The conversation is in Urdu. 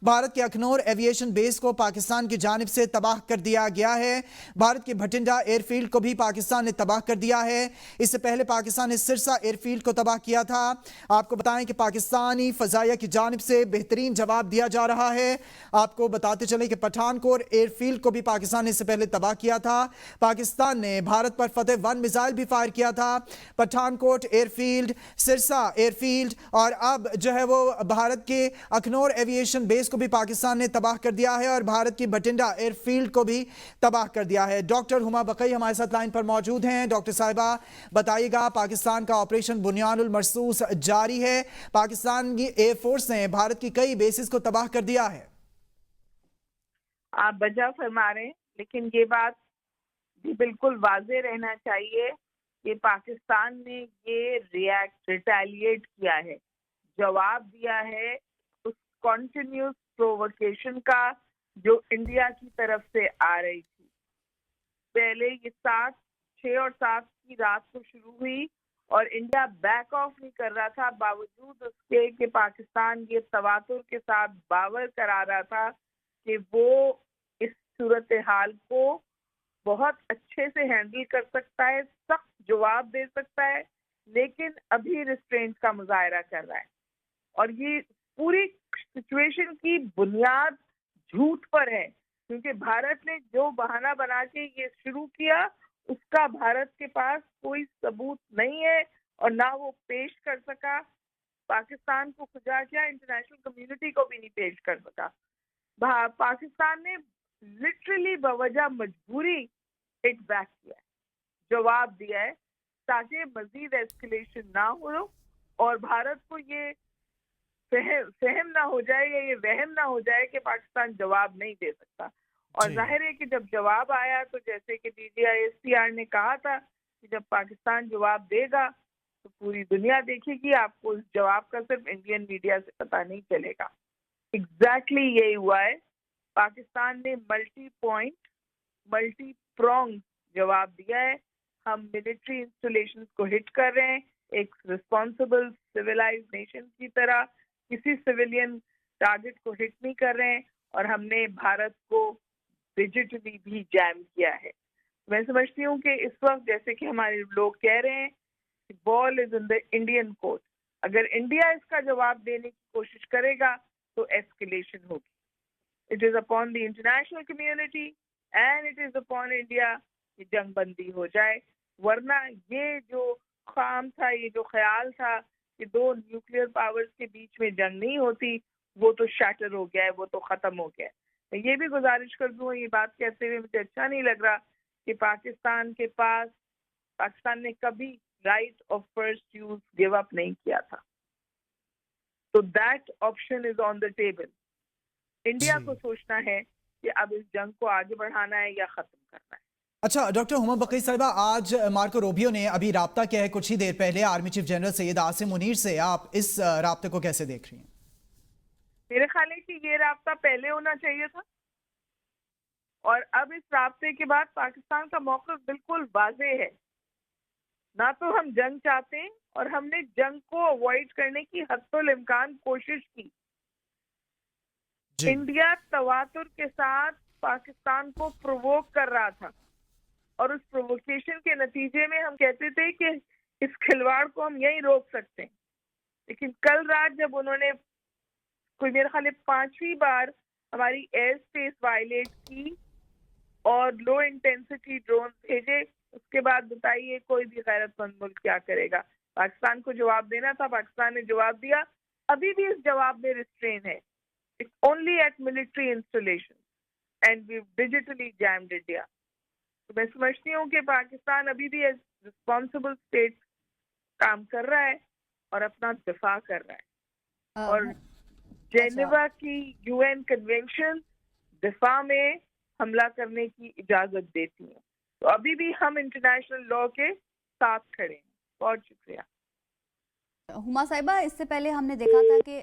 بھارت کے اخنور ایویشن بیس کو پاکستان کی جانب سے تباہ کر دیا گیا ہے۔ بھارت کے بھٹنڈا ایئر فیلڈ کو بھی پاکستان نے تباہ کر دیا ہے۔ اس سے پہلے پاکستان نے سرسا ایئر فیلڈ کو تباہ کیا تھا۔ آپ کو بتائیں کہ پاکستانی فضائیہ کی جانب سے بہترین جواب دیا جا رہا ہے۔ آپ کو بتاتے چلیں کہ پٹھان کوٹ ایئر فیلڈ کو بھی پاکستان نے اس سے پہلے تباہ کیا تھا۔ پاکستان نے بھارت پر فتح 1 میزائل بھی فائر کیا تھا۔ پٹھان کوٹ year field, Sirsa year field اور اب جو ہے وہ بھارت کے اخنور ایویشن بیس کو بھی پاکستان نے تباہ کر دیا ہے اور بھارت کی بھٹنڈا ایئر فیلڈ کو بھی تباہ کر دیا ہے۔ ڈاکٹر ہما بقئی ہمارے ساتھ لائن پر موجود ہیں۔ ڈاکٹر صاحبہ بتائیے گا، پاکستان کا آپریشن بنیان المرصوص جاری ہے۔ پاکستان کی ایئر فورس نے بھارت کی کئی بیسز کو تباہ کر دیا ہے۔ آپ بجا فرما رہے ہیں، لیکن یہ بات بھی بالکل واضح رہنا چاہیے کہ پاکستان نے یہ ریٹیلیٹ کیا ہے، جواب دیا ہے اس کنٹینیوس پرووکیشن کا جو انڈیا کی طرف سے آ رہی تھی۔ پہلے یہ 6 اور 7 کی رات کو شروع ہوئی اور انڈیا بیک آف نہیں کر رہا تھا، باوجود اس کے کہ پاکستان یہ تواتر کے ساتھ باور کرا رہا تھا کہ وہ اس صورتحال کو بہت اچھے سے ہینڈل کر سکتا ہے، سخت جواب دے سکتا ہے، لیکن ابھی ریسٹرینٹ کا مظاہرہ کر رہا ہے۔ اور یہ پوری سچویشن کی بنیاد جھوٹ پر ہے، کیونکہ بھارت نے جو بہانہ بنا کے یہ شروع کیا اس کا بھارت کے پاس کوئی ثبوت نہیں ہے اور نہ وہ پیش کر سکا۔ پاکستان کو کھجا کیا، انٹرنیشنل کمیونٹی کو بھی نہیں پیش کر سکا۔ پاکستان نے لٹرلی بوجہ مجبوری ہٹ بیک کیا ہے، جواب دیا ہے تاکہ مزید ایسکلیشن نہ ہو اور بھارت کو یہ فہم نہ ہو جائے یا یہ وہم نہ ہو جائے کہ پاکستان جواب نہیں دے سکتا۔ اور ظاہر ہے کہ جب جواب آیا تو جیسے کہ DGISPR نے کہا تھا کہ جب پاکستان جواب دے گا تو پوری دنیا دیکھے گی، آپ کو اس جواب کا صرف انڈین میڈیا سے پتہ نہیں چلے گا۔ ایگزیکٹلی یہی ہوا ہے، پاکستان نے ملٹی پوائنٹ ملٹی پرونگ جواب دیا ہے۔ ہم ملٹری انسٹالیشنز کو ہٹ کر رہے ہیں ایک ریسپانسبل سویلائز نیشن کی طرح، کسی سویلین ٹارگٹ کو ہٹ نہیں کر رہے ہیں اور ہم نے بھارت کو ڈیجیٹلی بھی جیم کیا ہے۔ میں سمجھتی ہوں کہ اس وقت جیسے کہ ہمارے لوگ کہہ رہے ہیں کہ بال از ان دا انڈین کورٹ، اگر انڈیا اس کا جواب دینے کی کوشش کرے گا تو ایسکلیشن ہوگی۔ It is upon the international community and it is upon India کہ جنگ بندی ہو جائے، ورنہ یہ جو خام تھا، یہ جو خیال تھا کہ 2 نیوکلیئر پاورز کے بیچ میں جنگ نہیں ہوتی، وہ تو شیٹر ہو گیا ہے، وہ تو ختم ہو گیا ہے۔ میں یہ بھی گزارش کر دوں، یہ بات کہتے ہوئے مجھے اچھا نہیں لگ رہا کہ پاکستان نے کبھی right of first use give up نہیں کیا تھا، تو that option is on the table. India کو سوچنا ہے کہ اب اس جنگ کو آگے بڑھانا ہے یا ختم کرنا ہے۔ اچھا ڈاکٹر ہما بقئی صاحبہ، آج مارکو روبیو نے ابھی رابطہ کیا ہے کچھ ہی دیر پہلے army chief general Syed Asim Munir سے، آپ اس رابطے کو کیسے دیکھ رہی ہیں؟ میرے خیال ہے کہ یہ رابطہ پہلے ہونا چاہیے تھا، اور اب اس رابطے کے بعد پاکستان کا موقف بالکل واضح ہے۔ نہ تو ہم جنگ چاہتے ہیں اور ہم نے جنگ کو اوائڈ کرنے کی حتی الامکان کوشش کی۔ انڈیا تواتر کے ساتھ پاکستان کو پرووک کر رہا تھا اور اس پرووکیشن کے نتیجے میں ہم کہتے تھے کہ اس کھلواڑ کو ہم یہیں روک سکتے ہیں، لیکن کل رات جب انہوں نے کوئی میرے خیال 5ویں بار ہماری ایئر اسپیس وائلیٹ کی اور لو انٹینسٹی ڈرون بھیجے، اس کے بعد بتائیے کوئی بھی غیرت مند ملک کیا کرے گا؟ پاکستان کو جواب دینا تھا، پاکستان نے جواب دیا۔ ابھی بھی اس جواب میں ریسٹرین ہے، it's only at military installation and we digitally jammed India. تو میں سمجھتی ہوں کہ پاکستان ابھی بھی ایز رسپانسبل اسٹیٹ کام کر رہا ہے اور اپنا دفاع کر رہا ہے، اور جنیوا کی UN کنونشن دفاع میں حملہ کرنے کی اجازت دیتی ہیں، تو ابھی بھی ہم انٹرنیشنل لاء کے ساتھ کھڑے ہیں۔ بہت شکریہ۔ ہما صاحبہ، اس سے پہلے ہم نے دیکھا تھا کہ